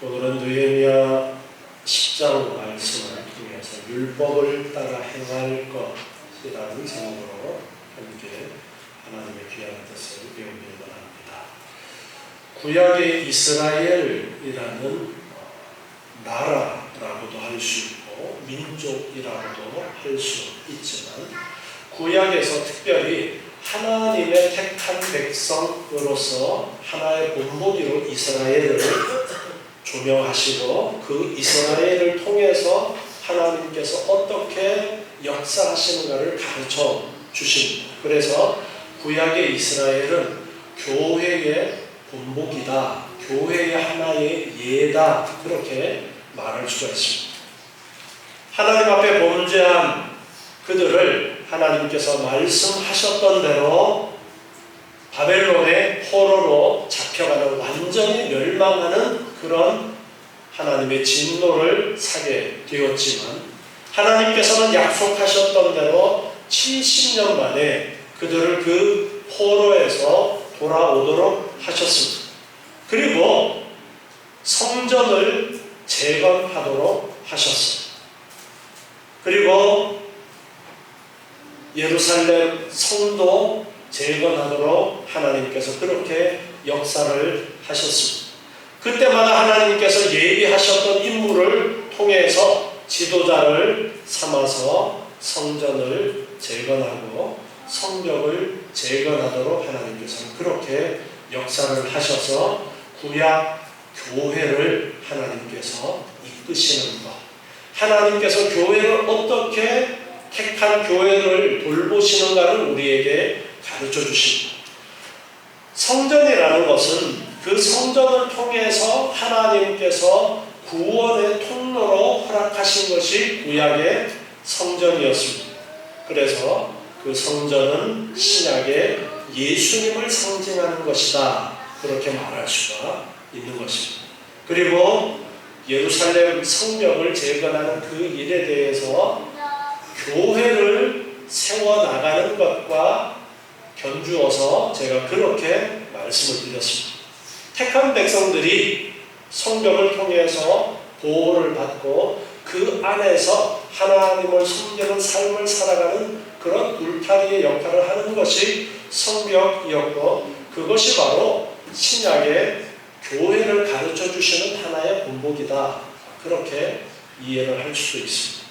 오늘은 느헤미야 10장 말씀을 통해서 율법을 따라 행할 것이라는 제목으로 함께 하나님의 귀한 뜻을 배우길 바랍니다. 구약의 이스라엘이라는 나라라고도 할 수 있고 민족이라고도 할 수 있지만 구약에서 특별히 하나님의 택한 백성으로서 하나의 본보기로 이스라엘을 조명하시고 그 이스라엘을 통해서 하나님께서 어떻게 역사하시는가를 가르쳐 주십니다. 그래서 구약의 이스라엘은 교회의 본보기다, 교회의 하나의 예다, 그렇게 말할 수가 있습니다. 하나님 앞에 범죄한 그들을 하나님께서 말씀하셨던 대로 바벨론의 포로로 잡혀가는, 완전히 멸망하는 그런 하나님의 진노를 사게 되었지만 하나님께서는 약속하셨던 대로 70년 만에 그들을 그 포로에서 돌아오도록 하셨습니다. 그리고 성전을 재건하도록 하셨습니다. 그리고 예루살렘 성도 재건하도록 하나님께서 그렇게 역사를 하셨습니다. 그때마다 하나님께서 예비하셨던 인물을 통해서 지도자를 삼아서 성전을 재건하고 성벽을 재건하도록 하나님께서는 그렇게 역사를 하셔서 구약 교회를 하나님께서 이끄시는 것, 하나님께서 교회를 어떻게 택한 교회를 돌보시는가를 우리에게 가르쳐 주십니다. 성전이라는 것은 그 성전을 통해서 하나님께서 구원의 통로로 허락하신 것이 구약의 성전이었습니다. 그래서 그 성전은 신약의 예수님을 상징하는 것이다, 그렇게 말할 수가 있는 것입니다. 그리고 예루살렘 성벽을 재건하는 그 일에 대해서 교회를 세워나가는 것과 견주어서 제가 그렇게 말씀을 드렸습니다. 택한 백성들이 성벽을 통해서 보호를 받고 그 안에서 하나님을 섬기는 삶을 살아가는 그런 울타리의 역할을 하는 것이 성벽이었고, 그것이 바로 신약의 교회를 가르쳐 주시는 하나의 본보기다, 그렇게 이해를 할 수도 있습니다.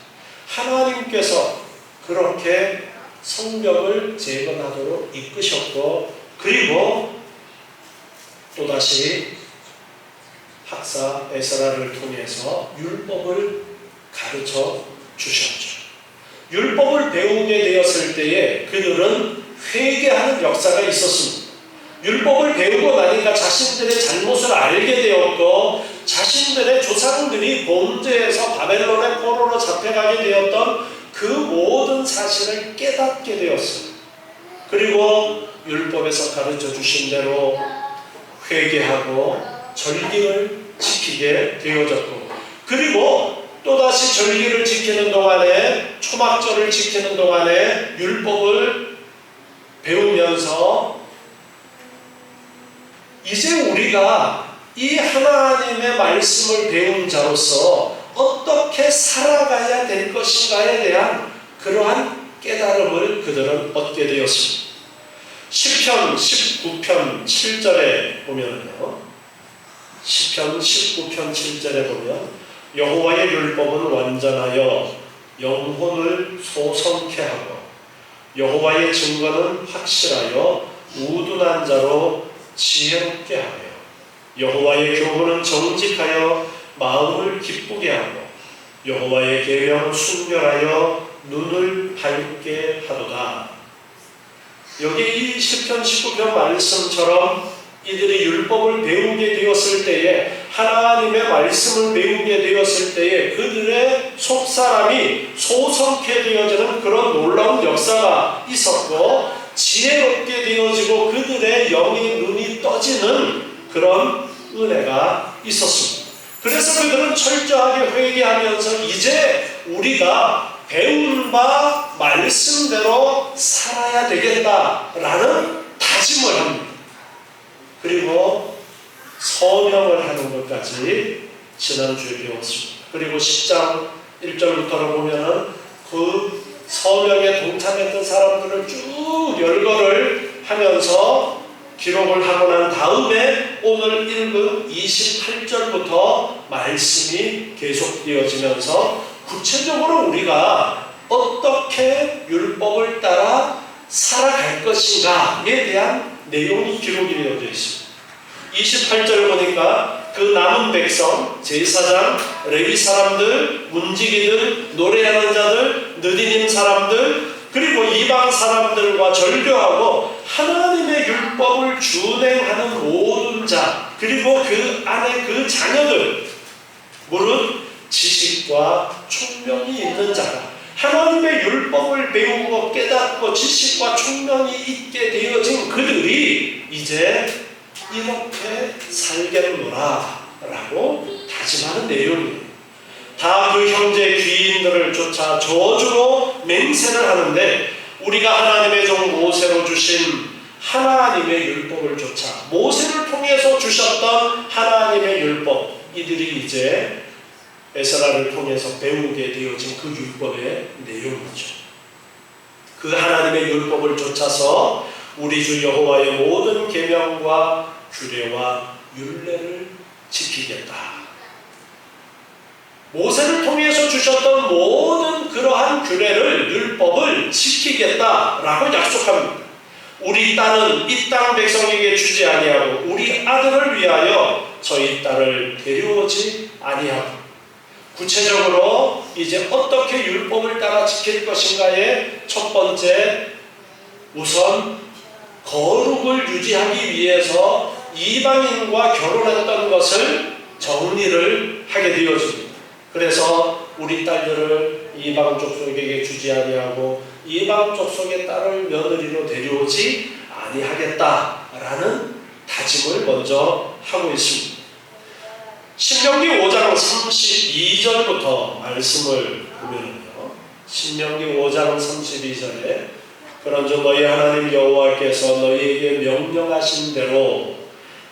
하나님께서 그렇게 성벽을 재건하도록 이끄셨고, 그리고 또다시 학사 에스라를 통해서 율법을 가르쳐 주셨죠. 율법을 배우게 되었을 때에 그들은 회개하는 역사가 있었습니다. 율법을 배우고 나니까 자신들의 잘못을 알게 되었고, 자신들의 조상들이 범죄에서 바벨론의 포로로 잡혀가게 되었던 그 모든 사실을 깨닫게 되었습니다. 그리고 율법에서 가르쳐 주신 대로 회개하고 절기를 지키게 되어졌고, 그리고 또다시 절기를 지키는 동안에, 초막절을 지키는 동안에 율법을 배우면서 이제 우리가 이 하나님의 말씀을 배운 자로서 어떻게 살아가야 될 것인가에 대한 그러한 깨달음을 그들은 얻게 되었습니다. 시편 19편 7절에 보면요, 시편 19편 7절에 보면 여호와의 율법은 완전하여 영혼을 소성케 하고 여호와의 증거는 확실하여 우둔한 자로 지혜롭게 하며 여호와의 교훈은 정직하여 마음을 기쁘게 하고 여호와의 계명은 순결하여 눈을 밝게 하도다. 여기 이 시편 19편 말씀처럼 이들이 율법을 배우게 되었을 때에, 하나님의 말씀을 배우게 되었을 때에 그들의 속사람이 소성케 되어지는 그런 놀라운 역사가 있었고, 지혜롭게 되어지고 그들의 영의 눈이 떠지는 그런 은혜가 있었습니다. 그래서 그들은 철저하게 회개하면서 이제 우리가 배운 바 말씀대로 살아야 되겠다라는 다짐을 합니다. 그리고 서명을 하는 것까지 지난주에 배웠습니다. 그리고 10장 1절부터로 보면은 그 서명에 동참했던 사람들을 쭉 열거를 하면서 기록을 하고 난 다음에 오늘 읽은 28절부터 말씀이 계속되어지면서 구체적으로 우리가 어떻게 율법을 따라 살아갈 것인가에 대한 내용이 기록이 되어져 있습니다. 28절 보니까 그 남은 백성, 제사장, 레위 사람들, 문지기들, 노래하는 자들, 느디님 사람들, 그리고 이방 사람들과 절교하고 하나님의 율법을 준행하는 모든 자, 그리고 그 안에 그 자녀들, 무릇 지식과 총명이 있는 자가 하나님의 율법을 배우고 깨닫고 지식과 총명이 있게 되어진 그들이 이제 이렇게 살겠노라 라고 다짐하는 내용이에요. 다 그 형제 귀인들을 쫓아 저주로 맹세를 하는데 우리가 하나님의 종 모세로 주신 하나님의 율법을 쫓아 모세를 통해서 주셨던 하나님의 율법, 이들이 이제 에스라를 통해서 배우게 되어진 그 율법의 내용이죠. 그 하나님의 율법을 쫓아서 우리 주 여호와의 모든 계명과 규례와 율례를 지키겠다. 모세를 통해서 주셨던 모든 그러한 규례를, 율법을 지키겠다라고 약속합니다. 우리 딸은 이 땅 백성에게 주지 아니하고 우리 아들을 위하여 저희 딸을 데려오지 아니하고, 구체적으로 이제 어떻게 율법을 따라 지킬 것인가의 첫 번째, 우선 거룩을 유지하기 위해서 이방인과 결혼했던 것을 정리를 하게 되어집니다. 그래서 우리 딸들을 이방 족속에게 주지 아니하고 이방 족속의 딸을 며느리로 데려오지 아니하겠다라는 다짐을 먼저 하고 있습니다. 신명기 5장 32절부터 말씀을 보면요, 신명기 5장 32절에 그런즉 너희 하나님 여호와께서 너희에게 명령하신 대로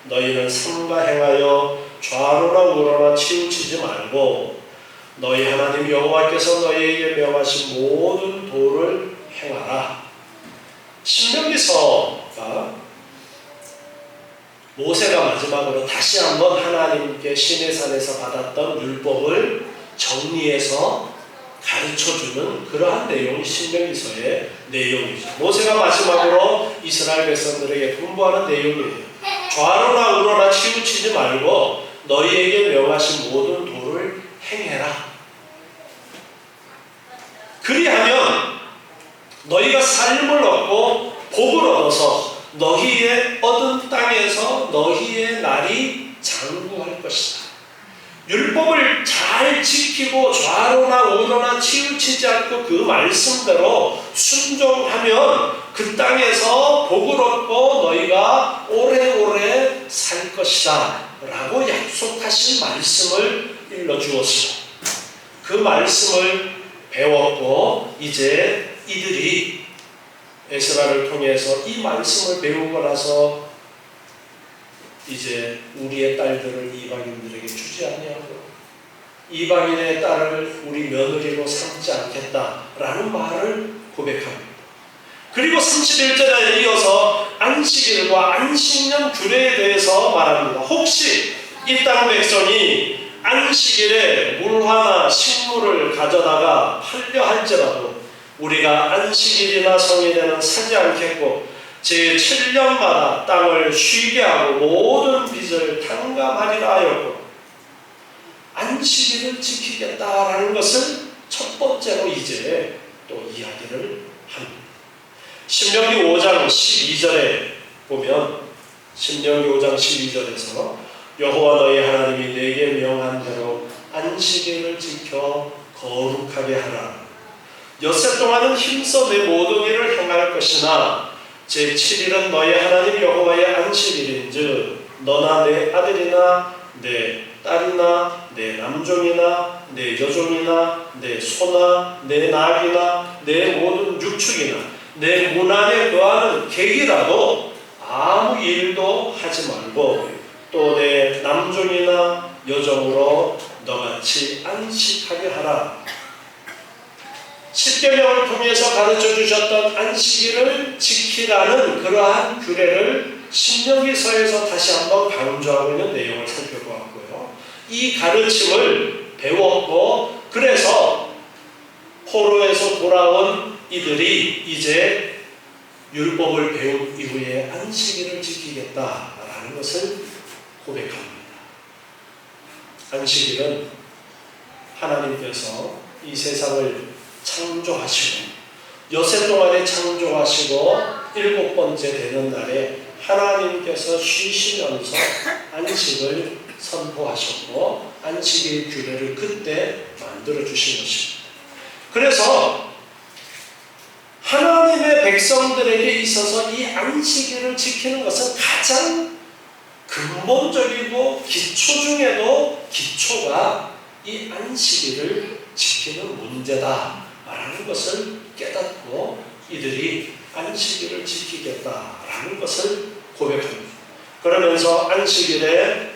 너희는 삼가 행하여 좌로나 우로나 치우치지 말고 너희 하나님 여호와께서 너희에게 명하신 모든 도를 행하라. 신명기서가 모세가 마지막으로 다시 한번 하나님께 시내산에서 받았던 율법을 정리해서 가르쳐주는 그러한 내용이 신명기서의 내용이죠. 모세가 마지막으로 이스라엘 백성들에게 분부하는 내용이에요. 좌로나 우로나 치우치지 말고 너희에게 명하신 모든 도를 행해라. 그리하면 너희가 삶을 얻고 복을 얻어서 너희의 얻은 땅에서 너희의 날이 장구할 것이다. 율법을 잘 지키고 좌로나 우로나 치우치지 않고 그 말씀대로 순종하면 그 땅에서 복을 얻고 너희가 오래오래 살 것이다 라고 약속하신 말씀을 일러주었습니다. 그 말씀을 배웠고 이제 이들이 에스라를 통해서 이 말씀을 배우고 나서 이제 우리의 딸들을 이방인들에게 주지 아니하고 이방인의 딸을 우리 며느리로 삼지 않겠다라는 말을 고백합니다. 그리고 31절에 이어서 안식일과 안식년 규례에 대해서 말합니다. 혹시 이 땅 백성이 안식일에 물화나 식물을 가져다가 팔려 할지라도 우리가 안식일이나 성일에는 사지 않겠고 제7년마다 땅을 쉬게 하고 모든 빚을 탕감하리라 하였고 안식일을 지키겠다라는 것을 첫 번째로 이제 또 이야기를 합니다. 신명기 5장 12절에 보면 신명기 5장 12절에서 여호와 너희 하나님이 내게 명한 대로 안식일을 지켜 거룩하게 하라. 엿새 동안은 힘써 내 모든 일을 행할 것이나 제7일은 너희 하나님 여호와의 안식일인즉 너나 내 아들이나 내 딸이나 내 남종이나 내 여종이나 내 소나 내 낙이나 내 모든 육축이나 내 문 안에 거하는 객이라도 아무 일도 하지 말고 또 내 남종이나 여종으로 너같이 안식하게 하라. 십계명을 통해서 가르쳐 주셨던 안식일을 지키라는 그러한 규례를 신명기서에서 다시 한번 강조하고 있는 내용을 살펴보았고요. 이 가르침을 배웠고, 그래서 포로에서 돌아온 이들이 이제 율법을 배운 이후에 안식일을 지키겠다라는 것을 고백합니다. 안식일은 하나님께서 이 세상을 창조하시고 여세 동안에 창조하시고 7번째 되는 날에 하나님께서 쉬시면서 안식을 선포하셨고 안식의 규례를 그때 만들어 주신 것입니다. 그래서 하나님의 백성들에게 있어서 이 안식일을 지키는 것은 가장 근본적이고 기초 중에도 기초가 이 안식일을 지키는 문제다라는 것을 깨닫고 이들이 안식일을 지키겠다라는 것을 고백합니다. 그러면서 안식일에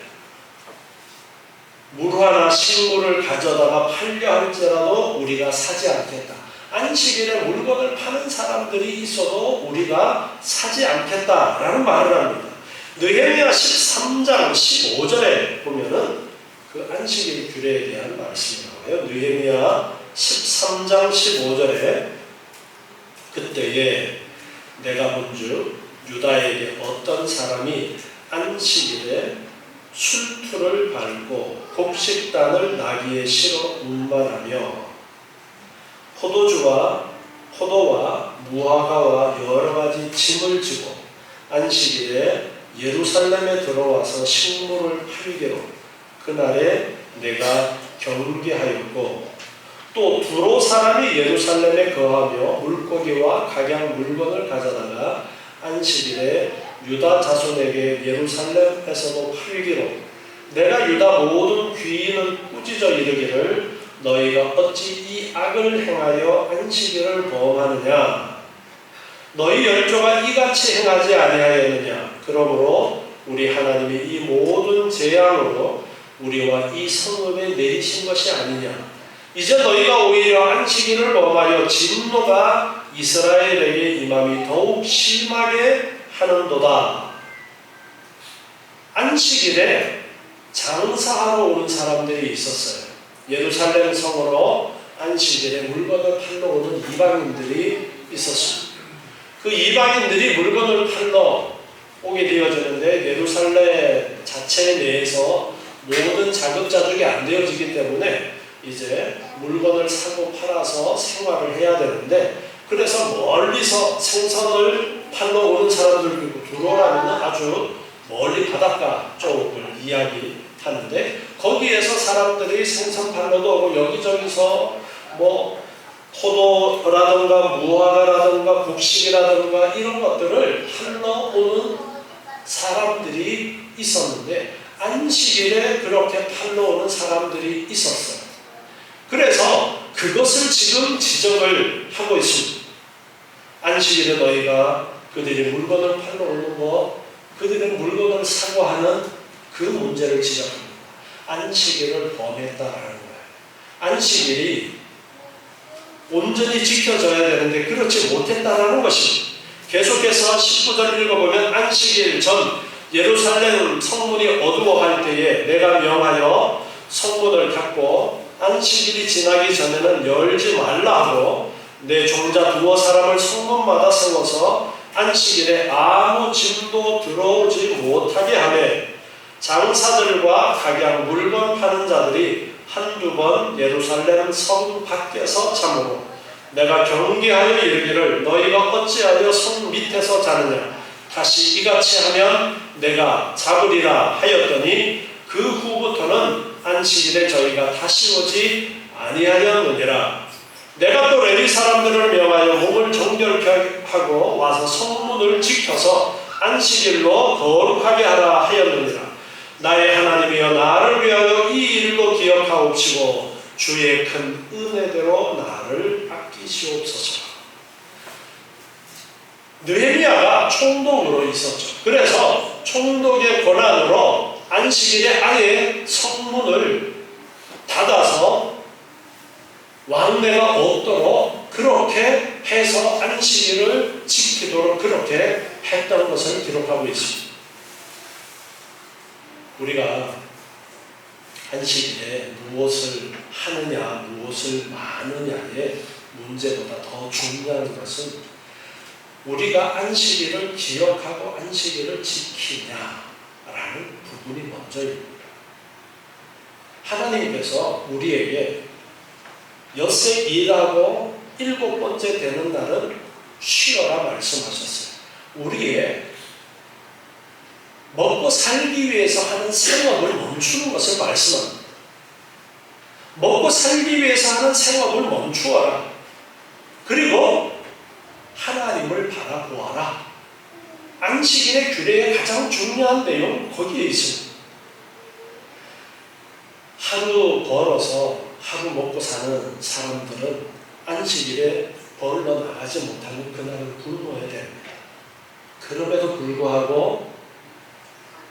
물 하나 식물을 가져다가 팔려 할지라도 우리가 사지 않겠다. 안식일에 물건을 파는 사람들이 있어도 우리가 사지 않겠다라는 말을 합니다. 느헤미야 13장 15절에 보면은 그 안식일 규례에 대한 말씀이 나와요. 느헤미야 13장 15절에 그때에 내가 본즉 유다에게 어떤 사람이 안식일에 술투를 밟고 곡식단을 나귀에 실어 운반하며 포도와 무화과와 여러 가지 짐을 지고 안식일에 예루살렘에 들어와서 식물을 팔기로 그날에 내가 경계하였고 또 두로 사람이 예루살렘에 거하며 물고기와 각양 물건을 가져다가 안식일에 유다 자손에게 예루살렘에서도 팔기로 내가 유다 모든 귀인을 꾸짖어 이르기를 너희가 어찌 이 악을 행하여 안식일을 범하느냐 너희 열조가 이같이 행하지 아니하였느냐 그러므로 우리 하나님이 이 모든 재앙으로 우리와 이 성읍에 내리신 것이 아니냐 이제 너희가 오히려 안식일을 범하여 진노가 이스라엘에게 임함이 더욱 심하게 하는도다. 안식일에 장사하러 오는 사람들이 있었어요. 예루살렘 성으로 안식일에 물건을 팔러 오는 이방인들이 있었습니다. 그 이방인들이 물건을 팔러 오게 되어지는데 예루살렘 자체 내에서 모든 자급자족이 안 되어지기 때문에 이제 물건을 사고 팔아서 생활을 해야 되는데 그래서 멀리서 생선을 팔러 오는 사람들 그리고 두로라면 아주 멀리 바닷가 쪽을 이야기하는데 거기에서 사람들이 생선 팔러도 오고 여기저기서 뭐 포도라든가 무화과라든가 곡식이라든가 이런 것들을 팔러 오는 사람들이 있었는데 안식일에 그렇게 팔러 오는 사람들이 있었어요. 그래서 그것을 지금 지적을 하고 있습니다. 안식일에 너희가 그들이 물건을 팔러 오는 것, 그들의 물건을 사고 하는 그 문제를 지적합니다. 안식일을 범했다라는 거예요. 안식일이 온전히 지켜져야 되는데 그렇지 못했다라는 것입니다. 계속해서 19절 읽어보면 안식일 전 예루살렘 성문이 어두워갈 때에 내가 명하여 성문을 닫고 안식일이 지나기 전에는 열지 말라 하고 내 종자 두어 사람을 성문마다 세워서 안식일에 아무 짐도 들어오지 못하게 하며 장사들과 각양 물건 파는 자들이 한두 번 예루살렘 성 밖에서 잠으로 내가 경계하여 이르기를 너희가 어찌하여 성 밑에서 자느냐 다시 이같이 하면 내가 잡으리라 하였더니 그 후부터는 안식일에 저희가 다시 오지 아니하였느니라. 내가 또 레위 사람들을 명하여 몸을 정결케 하고 와서 성문을 지켜서 안식일로 거룩하게 하라 하였느니라. 나의 하나님이여 나를 위하여 이 일로 기억하옵시고 주의 큰 은혜대로 나를 아끼시옵소서. 느헤미야가 총독으로 있었죠. 그래서 총독의 권한으로 안식일에 아예 성문을 닫아서 왕래가 없도록 그렇게 해서 안식일을 지키도록 그렇게 했던 것을 기록하고 있습니다. 우리가 안식일에 무엇을 하느냐, 무엇을 마느냐의 문제보다 더 중요한 것은 우리가 안식일을 기억하고 안식일을 지키냐라는 부분이 먼저입니다. 하나님께서 우리에게 엿새 일하고 7번째 되는 날은 쉬어라 말씀하셨어요. 우리의 먹고 살기 위해서 하는 생업을 멈추는 것을 말씀합니다. 먹고 살기 위해서 하는 생업을 멈추어라. 그리고 하나님을 바라보아라. 안식일의 규례의 가장 중요한 내용 거기에 있습니다. 하루 벌어서 하루 먹고 사는 사람들은 안식일에 벌러 나가지 못하면 그날은 굶어야 됩니다. 그럼에도 불구하고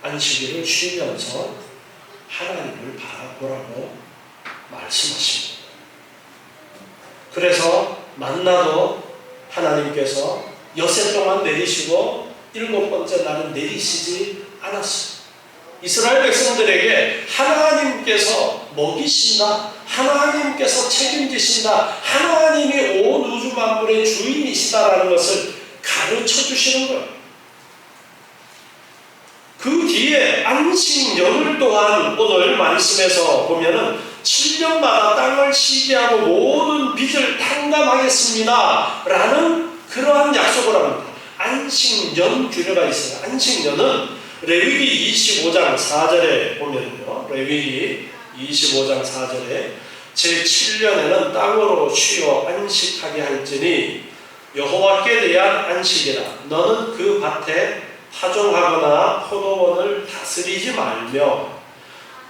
안식일을 쉬면서 하나님을 바라보라고 말씀하십니다. 그래서 만나도 하나님께서 엿새 동안 내리시고 7번째 날은 내리시지 않았습니다. 이스라엘 백성들에게 하나님께서 먹이신다, 하나님께서 책임지신다, 하나님이 온 우주 만물의 주인이시다라는 것을 가르쳐 주시는 거예요. 그 뒤에 안식년을 또한 오늘 말씀에서 보면은 7년마다 땅을 쉬게 하고 모든 빚을 탕감하겠습니다 라는 그러한 약속을 합니다. 안식년 규례가 있어요. 안식년은 레위기 25장 4절에 보면요, 레위기 25장 4절에 제7년에는 땅으로 쉬어 안식하게 할지니 여호와께 대한 안식이라. 너는 그 밭에 파종하거나 포도원을 다스리지 말며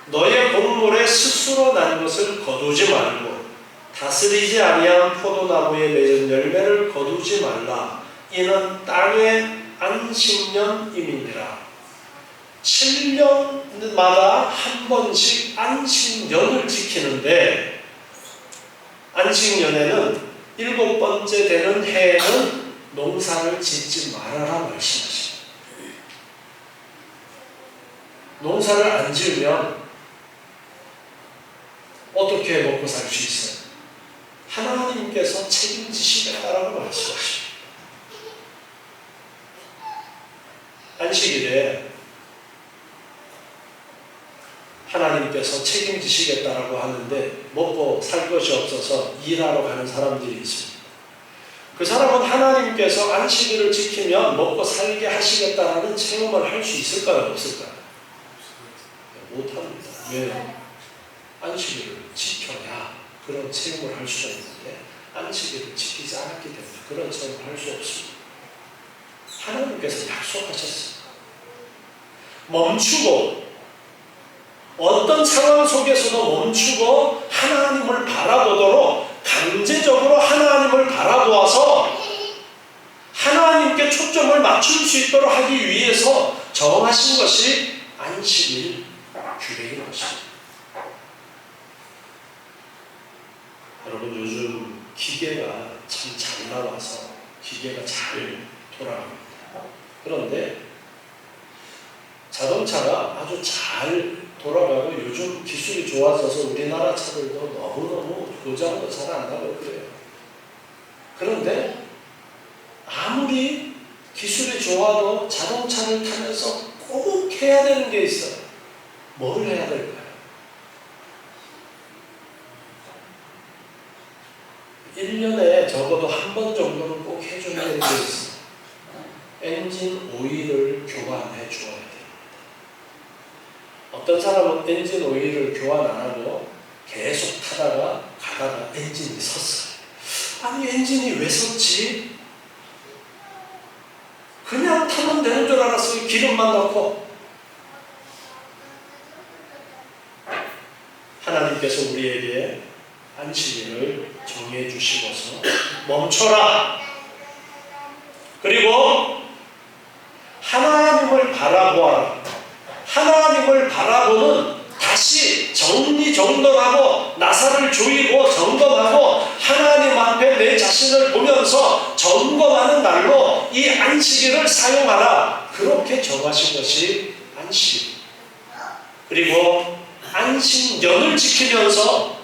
너의 곡물에 스스로 난 것을 거두지 말고 다스리지 아니한 포도나무에 맺은 열매를 거두지 말라. 이는 땅의 안식년임이니라. 7년마다 한 번씩 안식년을 지키는데 안식년에는 7번째 되는 해에는 농사를 짓지 말아라 말씀하십니다. 농사를 안 지으면 어떻게 먹고 살 수 있어요? 하나님께서 책임지시겠다라고 말씀하십니다. 안식일에 하나님께서 책임지시겠다라고 하는데 먹고 살 것이 없어서 일하러 가는 사람들이 있습니다. 그 사람은 하나님께서 안식일을 지키면 먹고 살게 하시겠다라는 체험을 할 수 있을까요? 없을까요? 못합니다. 왜? 안식일을 지켜야 그런 체험을 할 수가 있는데 안식일을 지키지 않았기 때문에 그런 체험을 할 수 없습니다. 하나님께서 약속하셨습니다. 멈추고 어떤 상황 속에서도 멈추고 하나님을 바라보도록 강제적으로 하나님을 바라보아서 하나님께 초점을 맞출 수 있도록 하기 위해서 정하신 것이 안식일 규례인 것입니다. 여러분, 요즘 기계가 참 잘 나와서 기계가 잘 돌아갑니다. 그런데 자동차가 아주 잘 돌아가고 요즘 기술이 좋아져서 우리나라 차들도 너무너무 고장도 잘 안 나고 그래요. 그런데 아무리 기술이 좋아도 자동차를 타면서 꼭 해야 되는 게 있어요. 뭘 해야 될까요? 1년에 적어도 한 번 정도는 꼭 해줘야 되는 게 있어요. 엔진 오일을 교환해 주어야 됩니다. 어떤 사람은 엔진 오일을 교환 안 하고 계속 가다가 엔진이 섰어요. 아니, 엔진이 왜 섰지? 그냥 타면 되는 줄 알았어요. 기름만 넣고. 하나님께서 우리에게 안식일을 정해 주시고서 멈춰라. 그리고 하나님을 바라보아라. 하나님을 바라보는, 다시 정리정돈하고 나사를 조이고 점검하고 하나님 앞에 내 자신을 보면서 점검하는 날로 이 안식일을 사용하라, 그렇게 정하신 것이 안식. 그리고 안식년을 지키면서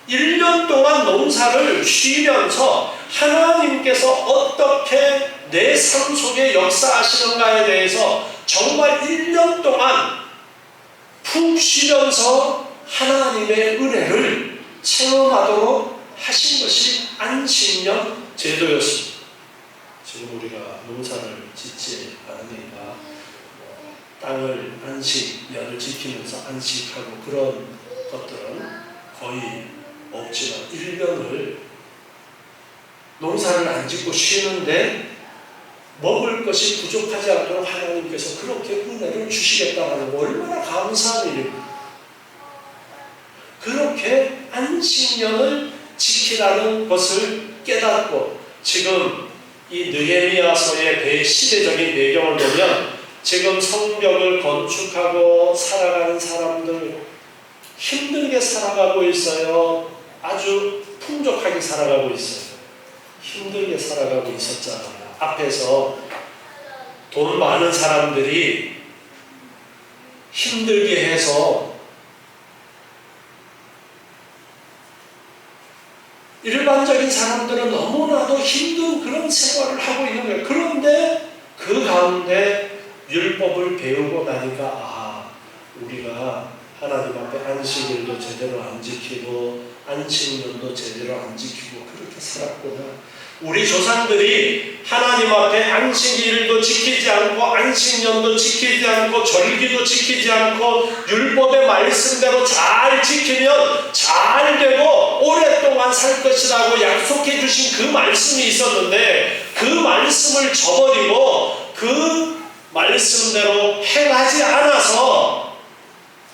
1년 동안 농사를 쉬면서 하나님께서 어떻게 내 삶 속에 역사하시는가에 대해서 정말 1년 동안 푹 쉬면서 하나님의 은혜를 체험하도록 하신 것이 안식년 제도였습니다. 지금 우리가 농사를 짓지 않으니까 땅을 안식년을 지키면서 안식하고 그런 것들은 거의 없지만 1년을 농사를 안 짓고 쉬는데 먹을 것이 부족하지 않도록 하나님께서 그렇게 은혜를 주시겠다는 얼마나 감사한 일입니다. 그렇게 안식년을 지키라는 것을 깨닫고, 지금 이 느헤미야서의 시대적인 배경을 보면 지금 성벽을 건축하고 살아가는 사람들 힘들게 살아가고 있어요. 아주 풍족하게 살아가고 있어요. 힘들게 살아가고 있었잖아요. 앞에서 돈 많은 사람들이 힘들게 해서 일반적인 사람들은 너무나도 힘든 그런 생활을 하고 있는 거예요. 그런데 그 가운데 율법을 배우고 나니까 우리가 하나님 앞에 안식일도 제대로 안 지키고 안식년도 제대로 안 지키고 그렇게 살았구나. 우리 조상들이 하나님 앞에 안식일도 지키지 않고 안식년도 지키지 않고 절기도 지키지 않고 율법의 말씀대로 잘 지키면 잘 되고 오랫동안 살 것이라고 약속해 주신 그 말씀이 있었는데, 그 말씀을 저버리고 그 말씀대로 행하지 않아서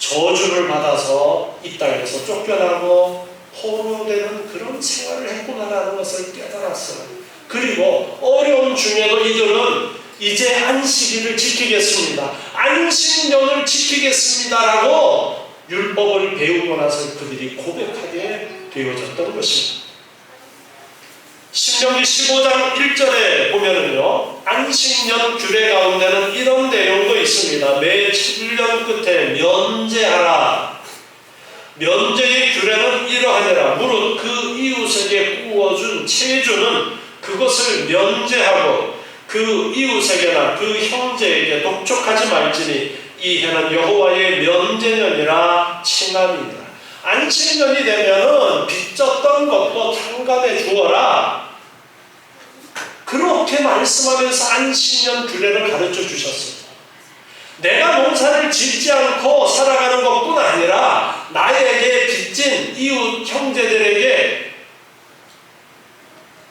저주를 받아서 이 땅에서 쫓겨나고 포로되는 그런 생활을 했구나라는 것을 깨달았어요. 그리고 어려움 중에도 이들은 이제 안식일을 지키겠습니다, 안식년을 지키겠습니다라고 율법을 배우고 나서 그들이 고백하게 되어졌던 것입니다. 신명기 15장 1절에 보면은요, 안식년 규례 가운데는 이런 내용도 있습니다. 매 7년 끝에 면제하라. 면제의 규례는 이러하니라. 무릇 그 이웃에게 구워준 채주는 그것을 면제하고 그 이웃에게나 그 형제에게 독촉하지 말지니 이 해는 여호와의 면제년이라 칭함이니라. 안식년이 되면은 빚졌던 것도 탕감해 주어라. 그렇게 말씀하면서 안식년 규례를 가르쳐 주셨습니다. 내가 농사를 짓지 않고 살아가는 것뿐 아니라 나에게 빚진 이웃 형제들에게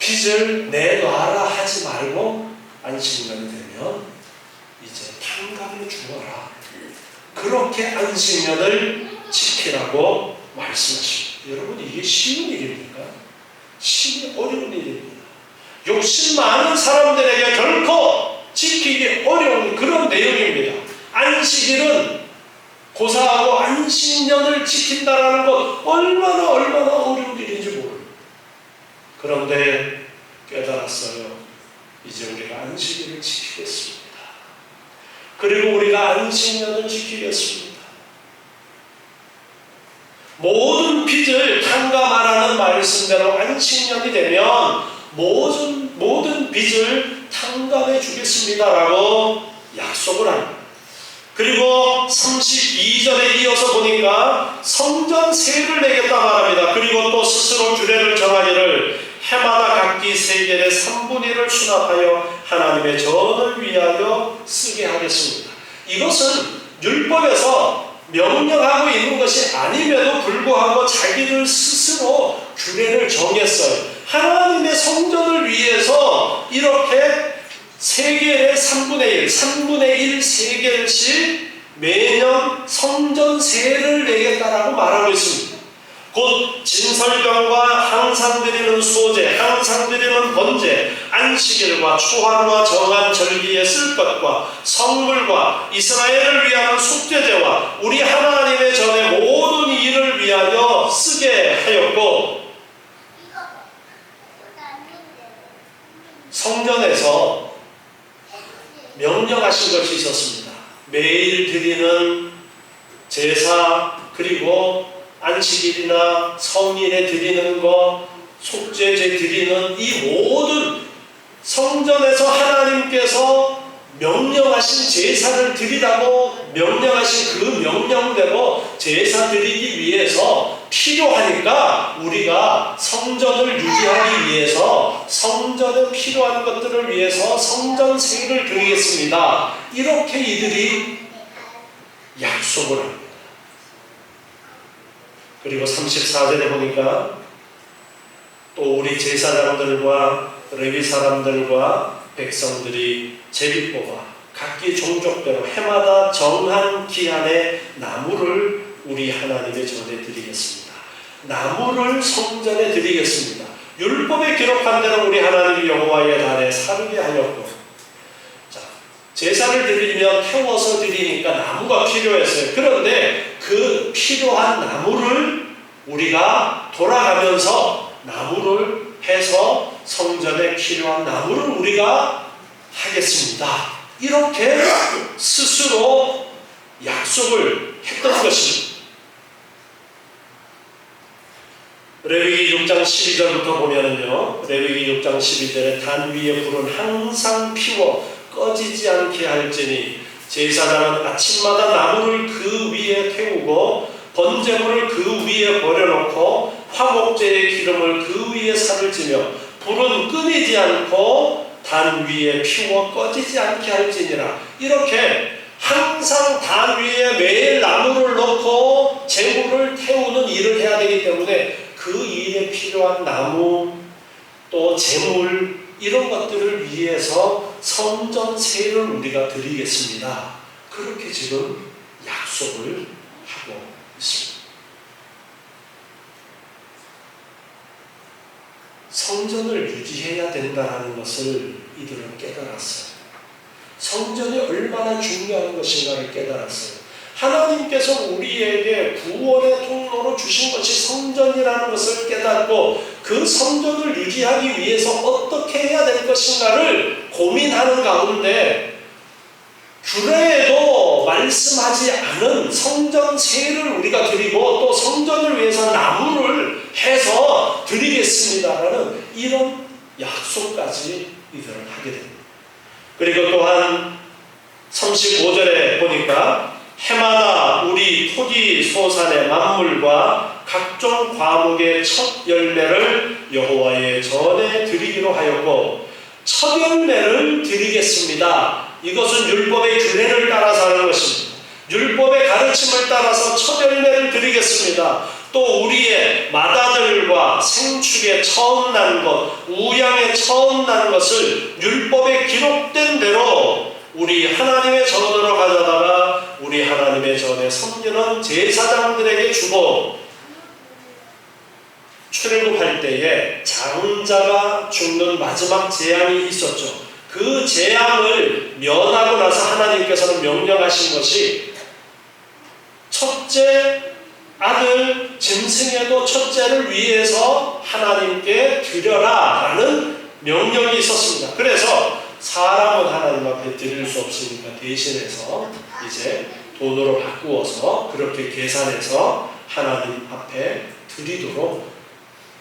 빚을 내놔라 하지 말고 안식년이 되면 이제 탕감해 주어라. 그렇게 안식년을 지키라고 말씀하십니다. 여러분, 이게 쉬운 일입니까? 쉬기 어려운 일입니다. 욕심 많은 사람들에게 결코 지키기 어려운 그런 내용입니다. 안식일은 고사하고 안식년을 지킨다라는 것 얼마나 어려운 일인지 모릅니다. 그런데 깨달았어요. 이제 우리가 안식일을 지키겠습니다. 그리고 우리가 안식년을 지키겠습니다. 모든 빚을 탕감하라는 말씀대로 안식년이 되면 모든 빚을 탕감해 주겠습니다라고 약속을 합니다. 그리고 32절에 이어서 보니까 성전세를 내겠다 말합니다. 그리고 또 스스로 규례를 정하기를 해마다 각기 세겔의 3분의 1을 수납하여 하나님의 전을 위하여 쓰게 하겠습니다. 이것은 율법에서 명령하고 있는 것이 아님에도 불구하고 자기들 스스로 규례를 정했어요. 하나님의 성전을 위해서 이렇게 세겔의 3분의 1 세겔씩 매년 성전세를 내겠다라고 말하고 있습니다. 곧 진설병과 항상 드리는 소제, 항상 드리는 번제, 안식일과 추환과 정한 절기에 쓸 것과 성물과 이스라엘을 위한 속죄제와 우리 하나님의 전에 모든 일을 위하여 쓰게 하였고, 성전에서 명령하신 것이 있었습니다. 매일 드리는 제사, 그리고 안식일이나 성일에 드리는 것, 속죄제 드리는 이 모든 성전에서 하나님께서 명령하신 제사를 드리라고 명령하신 그 명령대로 제사 드리기 위해서 필요하니까 우리가 성전을 유지하기 위해서 성전에 필요한 것들을 위해서 성전 세일을 드리겠습니다. 이렇게 이들이 약속을 합니다. 그리고 34절에 보니까 또 우리 제사장들과 레위 사람들과 백성들이 제비 뽑아 각기 종족대로 해마다 정한 기한에 나무를 우리 하나님의 전에 드리겠습니다. 나무를 성전에 드리겠습니다. 율법에 기록한 대로 우리 하나님 여호와의 단에 사르게 하였고, 자, 제사를 드리면 태워서 드리니까 나무가 필요했어요. 그런데 그 필요한 나무를 우리가 돌아가면서 나무를 해서 성전에 필요한 나무를 우리가 하겠습니다. 이렇게 스스로 약속을 했던 것입니다. 레위기 6장 12절부터 보면은요, 레위기 6장 12절에 단 위에 불은 항상 피워 꺼지지 않게 할지니 제사장은 아침마다 나무를 그 위에 태우고 번제물을 그 위에 버려놓고 화목제의 기름을 그 위에 살을 찌며 불은 끊이지 않고 단 위에 피워 꺼지지 않게 할지니라. 이렇게 항상 단 위에 매일 나무를 넣고 제물을 태우는 일을 해야 되기 때문에 그 일에 필요한 나무 또 제물 이런 것들을 위해서 성전 세일을 우리가 드리겠습니다. 그렇게 지금 약속을 하고 있습니다. 성전을 유지해야 된다는 것을 이들은 깨달았어요. 성전이 얼마나 중요한 것인가를 깨달았어요. 하나님께서 우리에게 구원의 통로로 주신 것이 성전이라는 것을 깨닫고 그 성전을 유지하기 위해서 어떻게 해야 될 것인가를 고민하는 가운데 규례에도 말씀하지 않은 성전 세일을 우리가 드리고 또 성전을 위해서 나무를 해서 드리겠습니다라는 이런 약속까지 이들은 하게 됩니다. 그리고 또한 35절에 보니까 해마다 우리 토지 소산의 만물과 각종 과목의 첫 열매를 여호와의 전에 드리기로 하였고, 첫 열매를 드리겠습니다. 이것은 율법의 규례를 따라서 하는 것입니다. 율법의 가르침을 따라서 첫 열매를 드리겠습니다. 또 우리의 맏아들과 생축의 처음 난 것, 우양의 처음 난 것을 율법에 기록된 대로 우리 하나님의 전으로 가져다가 우리 하나님의 전에 섬기는 제사장들에게 주고, 출애굽할 때에 장자가 죽는 마지막 재앙이 있었죠. 그 재앙을 면하고 나서 하나님께서는 명령하신 것이 첫째 아들 짐승에도 첫째를 위해서 하나님께 드려라 라는 명령이 있었습니다. 그래서 사람은 하나님 앞에 드릴 수 없으니까 대신해서 이제 돈으로 바꾸어서 그렇게 계산해서 하나님 앞에 드리도록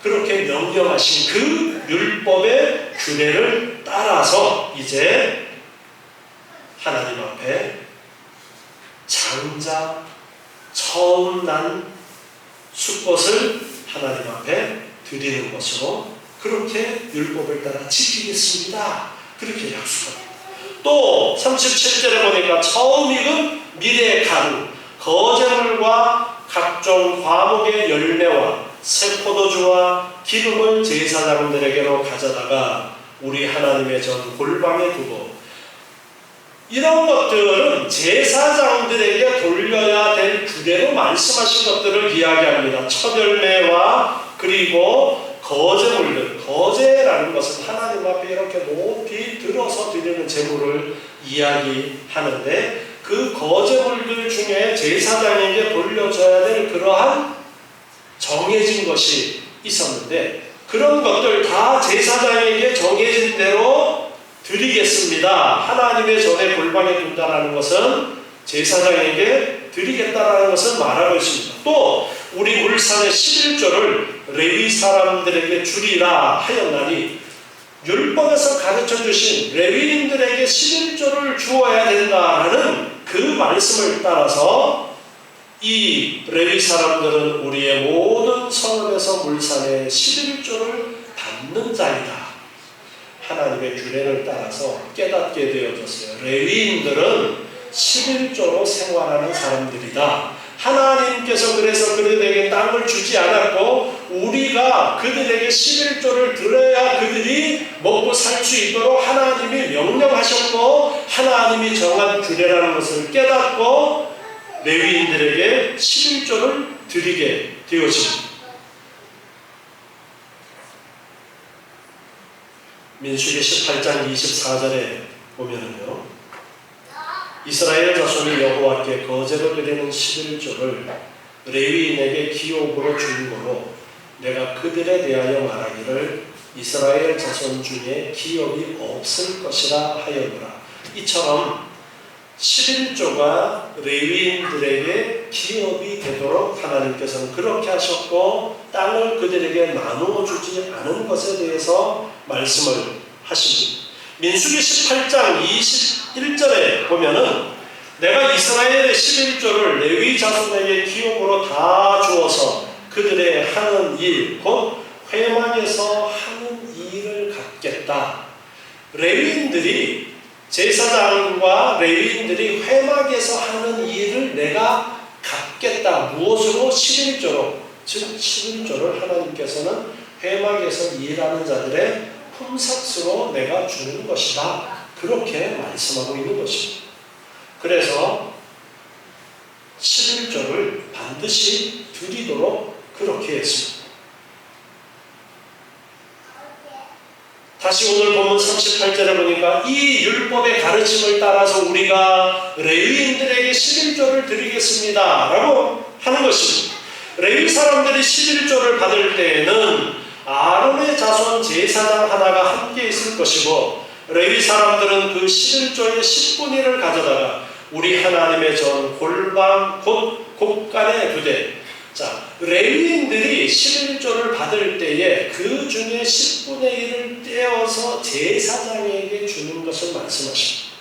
그렇게 명령하신 그 율법의 규례를 따라서 이제 하나님 앞에 장자 처음 난 숫것을 하나님 앞에 드리는 것으로 그렇게 율법을 따라 지키겠습니다. 그렇게 약속합니다. 또 37절에 보니까 처음 익은 미래의 가루, 거제물과 각종 과목의 열매와 새 포도주와 기름을 제사장들에게로 가져다가 우리 하나님의 전 골방에 두고, 이런 것들은 제사장들에게 돌려야 될 그대로 말씀하신 것들을 이야기합니다. 첫 열매와 그리고 거제물들, 거제라는 것은 하나님 앞에 이렇게 높이 들어서 드리는 제물을 이야기하는데 그 거제물들 중에 제사장에게 돌려줘야 될 그러한 정해진 것이 있었는데 그런 것들 다 제사장에게 정해진 대로 드리겠습니다. 하나님의 전에 골방에 둔다는 것은 제사장에게 드리겠다라는 것을 말하고 있습니다. 또 우리 물산의 11조를 레위 사람들에게 주리라 하였나니 율법에서 가르쳐 주신 레위인들에게 11조를 주어야 된다라는 그 말씀을 따라서 이 레위 사람들은 우리의 모든 성읍에서 물산의 11조를 받는 자이다. 하나님의 규례를 따라서 깨닫게 되어졌어요. 레위인들은 11조로 생활하는 사람들이다. 하나님께서 그래서 그들에게 땅을 주지 않았고 우리가 그들에게 11조를 드려야 그들이 먹고 살 수 있도록 하나님이 명령하셨고 하나님이 정한 규례라는 것을 깨닫고 레위인들에게 11조를 드리게 되었습니다. 민수기 18장 24절에 보면은요, 이스라엘 자손이 여호와께 거제로 드리는 11조를 레위인에게 기업으로 주므로 내가 그들에 대하여 말하기를 이스라엘 자손 중에 기업이 없을 것이라 하였노라. 이처럼 11조가 레위인들에게 기업이 되도록 하나님께서는 그렇게 하셨고 땅을 그들에게 나누어 주지 않은 것에 대해서 말씀을 하십니다. 민수기 18장 21절에 보면은 내가 이스라엘의 11조를 레위 자손에게 기업으로 다 주어서 그들의 하는 일, 곧 회막에서 하는 일을 갖겠다. 레위인들이 제사장과 레위인들이 회막에서 하는 일을 내가 갖겠다. 무엇으로? 11조로. 즉 11조를 하나님께서는 회막에서 일하는 자들의 품삯으로 내가 주는 것이다. 그렇게 말씀하고 있는 것입니다. 그래서 11조를 반드시 드리도록 그렇게 했습니다. 다시 오늘 본문 38절에 보니까 이 율법의 가르침을 따라서 우리가 레위인들에게 11조를 드리겠습니다 라고 하는 것입니다. 레위 사람들이 11조를 받을 때에는 아론의 자손 제사장 하나가 함께 있을 것이고 레위 사람들은 그 11조의 10분의 1을 가져다가 우리 하나님의 전 골방 곧 곳간에 두되, 자, 레위인들이 11조를 받을 때에 그 중에 10분의 1을 떼어서 제사장에게 주는 것을 말씀하십니다.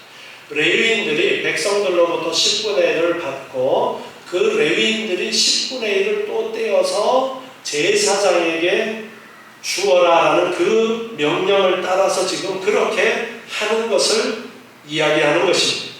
레위인들이 백성들로부터 10분의 1을 받고 그 레위인들이 10분의 1을 또 떼어서 제사장에게 주어라라는 그 명령을 따라서 지금 그렇게 하는 것을 이야기하는 것입니다.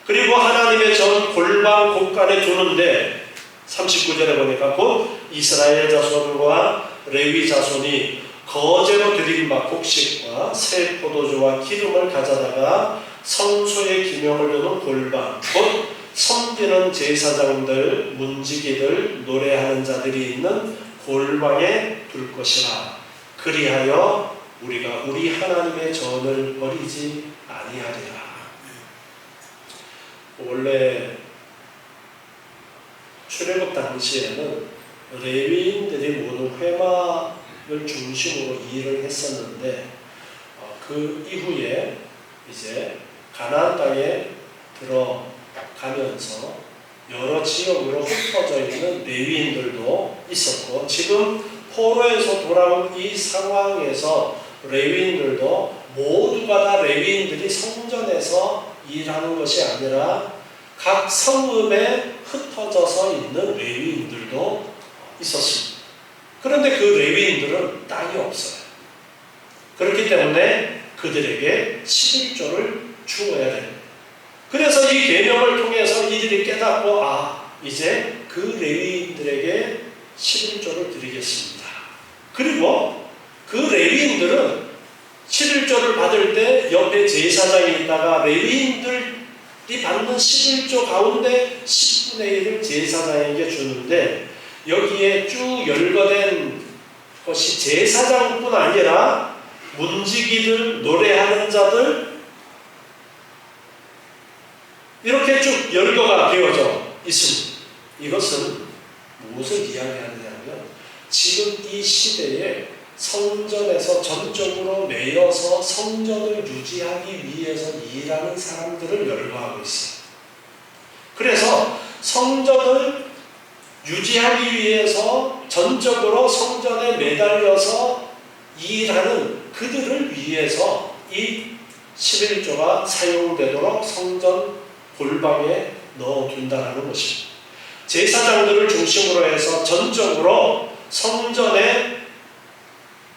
그리고 하나님의 전 골방 곳간에 두는데 39절에 보니까 곧 이스라엘 자손과 레위 자손이 거제로 드린 바 곡식과 새 포도주와 기름을 가져다가 성소의 기명을 두는 골방 곧 섬기는 제사장들, 문지기들, 노래하는 자들이 있는 골방에 둘 것이라. 그리하여 우리가 우리 하나님의 전을 버리지 아니하리라. 원래 출애굽 당시에는 레위인들이 모두 회막을 중심으로 일을 했었는데 그 이후에 이제 가나안 땅에 들어가면서 여러 지역으로 흩어져 있는 레위인들도 있었고 지금 포로에서 돌아온 이 상황에서 레위인들도 모두가 다 레위인들이 성전에서 일하는 것이 아니라 각 성읍에 흩어져서 있는 레위인들도 있었습니다. 그런데 그 레위인들은 땅이 없어요. 그렇기 때문에 그들에게 11조를 주어야 됩니다. 그래서 이 계명을 통해서 이들이 깨닫고 이제 그 레위인들에게 11조를 드리겠습니다. 그리고 그 레위인들은 11조를 받을 때 옆에 제사장이 있다가 레위인들도 이 받는 11조 가운데 10분의 1을 제사장에게 주는데, 여기에 쭉 열거된 것이 제사장뿐 아니라 문지기들, 노래하는 자들, 이렇게 쭉 열거가 되어져 있습니다. 이것은 무엇을 이야기하느냐면, 지금 이 시대에 성전에서 전적으로 매여서 성전을 유지하기 위해서 일하는 사람들을 열거하고 있어요. 그래서 성전을 유지하기 위해서 전적으로 성전에 매달려서 일하는 그들을 위해서 이 11조가 사용되도록 성전 골방에 넣어둔다는 것입니다. 제사장들을 중심으로 해서 전적으로 성전에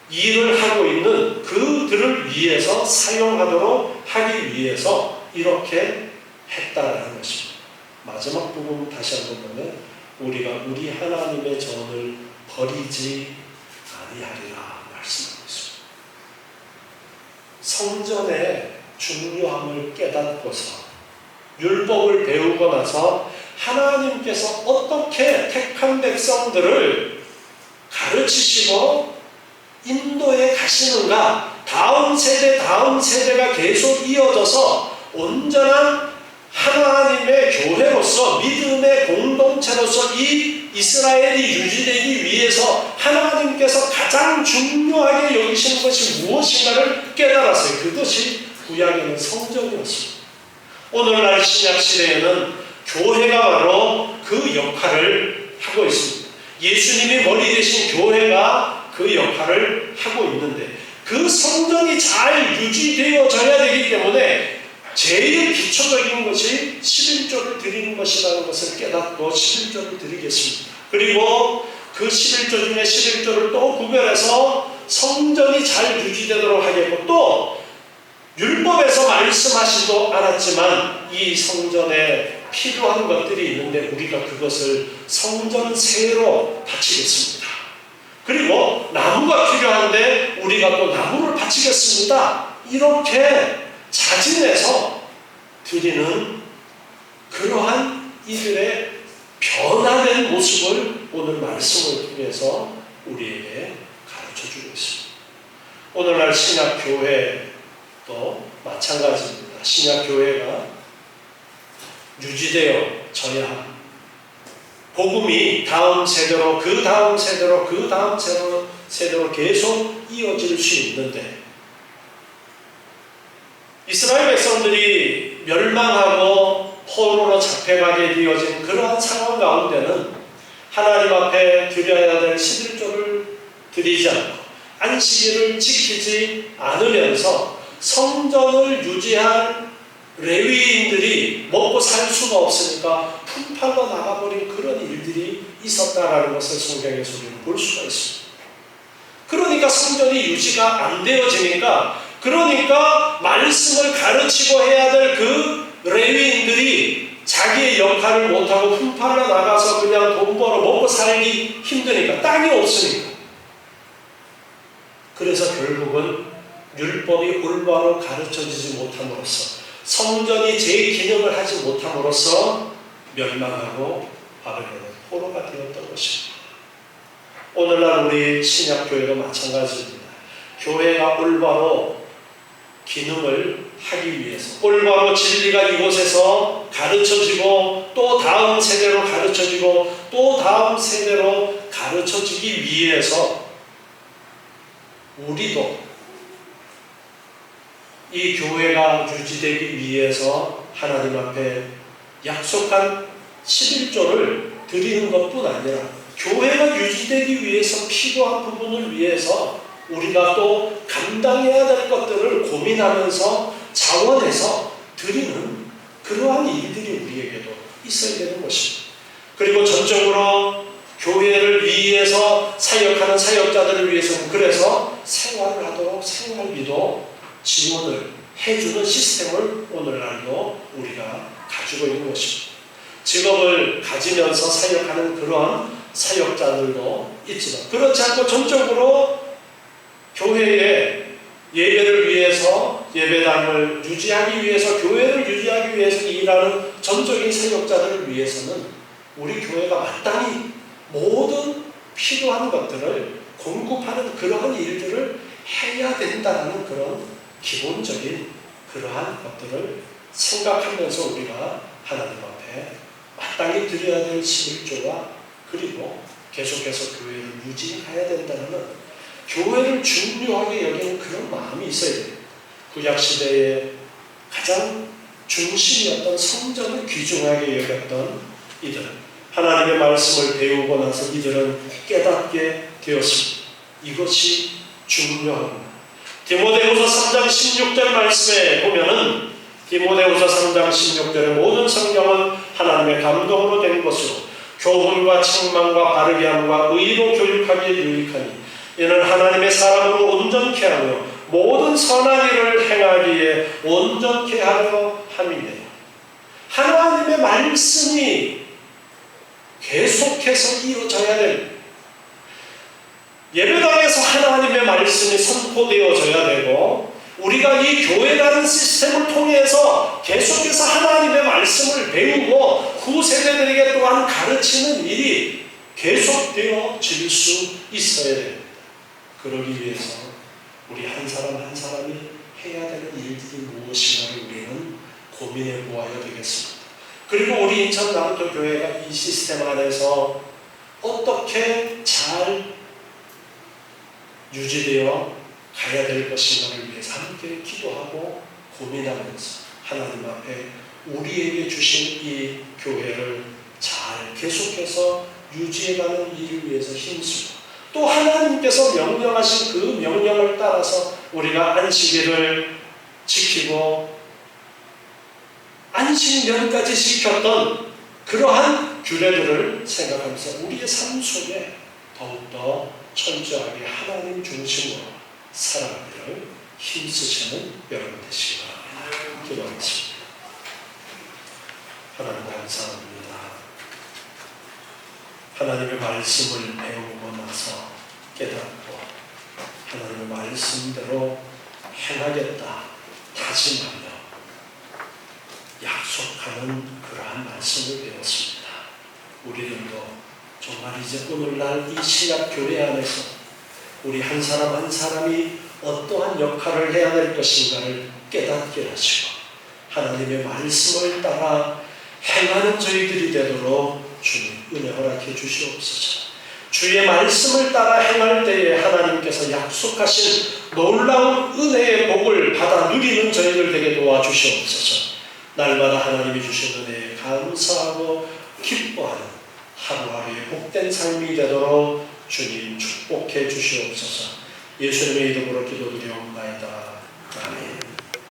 일을 하고 있는 그들을 위해서 사용하도록 하기 위해서 이렇게 했다라는 것입니다. 마지막 부분 다시 한번 보면, 우리가 우리 하나님의 전을 버리지 아니하리라 말씀하고 있습니다. 성전의 중요함을 깨닫고서 율법을 배우고 나서 하나님께서 어떻게 택한 백성들을 가르치시고 인도에 가시는가, 다음 세대가 계속 이어져서 온전한 하나님의 교회로서, 믿음의 공동체로서 이 이스라엘이 유지되기 위해서 하나님께서 가장 중요하게 여기시는 것이 무엇인가를 깨달았어요. 그것이 구약에는 성전이었습니다. 오늘날 신약시대에는 교회가 바로 그 역할을 하고 있습니다. 예수님이 머리 되신 교회가 그 역할을 하고 있는데, 그 성전이 잘 유지되어져야 되기 때문에 제일 기초적인 것이 11조를 드리는 것이라는 것을 깨닫고 11조를 드리겠습니다. 그리고 그 11조 중에 11조를 또 구별해서 성전이 잘 유지되도록 하겠고, 또 율법에서 말씀하시도 않았지만 이 성전에 필요한 것들이 있는데 우리가 그것을 성전세로 바치겠습니다. 그리고 나무가 필요한데 우리가 또 나무를 바치겠습니다. 이렇게 자진해서 드리는 그러한 이들의 변화된 모습을 오늘 말씀을 통해서 우리에게 가르쳐주고 있습니다. 오늘날 신약교회도 마찬가지입니다. 신약교회가 유지되어져야 복음이 다음 세대로, 그 다음 세대로, 그 다음 세대로 계속 이어질 수 있는데, 이스라엘 백성들이 멸망하고 포로로 잡혀가게 되어진 그러한 상황 가운데는 하나님 앞에 드려야 될 11조를 드리지 않고 안식일을 지키지 않으면서 성전을 유지한 레위인들이 먹고 살 수가 없으니까 품팔러 나가버린 그런 일들이 있었다라는 것을 성경에서 우리는 볼 수가 있습니다. 그러니까 성전이 유지가 안 되어지니까, 그러니까 말씀을 가르치고 해야 될 그 레위인들이 자기의 역할을 못하고 품팔러 나가서 그냥 돈 벌어 먹고 살기 힘드니까, 땅이 없으니까. 그래서 결국은 율법이 올바로 가르쳐지지 못함으로써, 성전이 제 기능을 하지 못함으로써 멸망하고 바벨론의 포로가 되었던 것입니다. 오늘날 우리 신약교회도 마찬가지입니다. 교회가 올바로 기능을 하기 위해서, 올바로 진리가 이곳에서 가르쳐지고 또 다음 세대로 가르쳐지고 또 다음 세대로 가르쳐지기 위해서 우리도 이 교회가 유지되기 위해서 하나님 앞에 약속한 11조를 드리는 것뿐 아니라 교회가 유지되기 위해서 필요한 부분을 위해서 우리가 또 감당해야 될 것들을 고민하면서 자원해서 드리는 그러한 일들이 우리에게도 있어야 되는 것입니다. 그리고 전적으로 교회를 위해서 사역하는 사역자들을 위해서는 그래서 생활을 하도록 생활비도 지원을 해주는 시스템을 오늘날도 우리가 가지고 있는 것입니다. 직업을 가지면서 사역하는 그러한 사역자들도 있지만, 그렇지 않고 전적으로 교회의 예배를 위해서 예배당을 유지하기 위해서, 교회를 유지하기 위해서 일하는 전적인 사역자들을 위해서는 우리 교회가 마땅히 모든 필요한 것들을 공급하는 그러한 일들을 해야 된다는 그런 기본적인 그러한 것들을 생각하면서 우리가 하나님 앞에 마땅히 드려야 될 11조와 그리고 계속해서 교회를 유지해야 된다는 교회를 중요하게 여기는 그런 마음이 있어야 돼요. 구약시대의 가장 중심이었던 성전을 귀중하게 여겼던 이들, 하나님의 말씀을 배우고 나서 이들은 깨닫게 되었습니다. 이것이 중요합니다. 디모데후서 3장 16절 말씀에 보면은 디모데후서 3장 16절에 모든 성경은 하나님의 감동으로 된 것으로 교훈과 책망과 바르게 함과 의로 교육하기에 유익하니 이는 하나님의 사람으로 온전케 하며 모든 선한 일을 행하기에 온전케 하려 함이네요. 하나님의 말씀이 계속해서 이어져야 됩니다. 예배당에서 하나님의 말씀이 선포되어져야 되고 우리가 이 교회라는 시스템을 통해서 계속해서 하나님의 말씀을 배우고 후세대들에게 또한 가르치는 일이 계속되어질 수 있어야 됩니다. 그러기 위해서 우리 한 사람 한 사람이 해야 되는 일들이 무엇인가를 우리는 고민해 보아야 되겠습니다. 그리고 우리 인천 나루터 교회가 이 시스템 안에서 어떻게 잘 유지되어 가야 될 것인가를 위해서 함께 기도하고 고민하면서 하나님 앞에 우리에게 주신 이 교회를 잘 계속해서 유지해가는 일을 위해서 힘쓰고 또 하나님께서 명령하신 그 명령을 따라서 우리가 안식일을 지키고 안식년까지 지켰던 그러한 규례들을 생각하면서 우리의 삶 속에 더욱더 철저하게 하나님 중심으로 살아가기를 힘쓰시는 여러분 되시기 바랍니다. 기도하겠습니다. 하나님 감사합니다. 하나님의 말씀을 배우고 나서 깨닫고 하나님의 말씀대로 행하겠다 다짐하며 약속하는 그러한 말씀을 배웠습니다. 우리들도 정말 이제 오늘날 이 신약 교회 안에서 우리 한 사람 한 사람이 어떠한 역할을 해야 될 것인가를 깨닫게 하시고 하나님의 말씀을 따라 행하는 저희들이 되도록 주님 은혜 허락해 주시옵소서. 주의 말씀을 따라 행할 때에 하나님께서 약속하신 놀라운 은혜의 복을 받아 누리는 저희들 되게 도와주시옵소서. 날마다 하나님이 주신 은혜에 감사하고 기뻐하는 하루하루의 복된 삶이 되도록 주님 축복해 주시옵소서. 예수님의 이름으로 기도드리옵나이다. 아멘.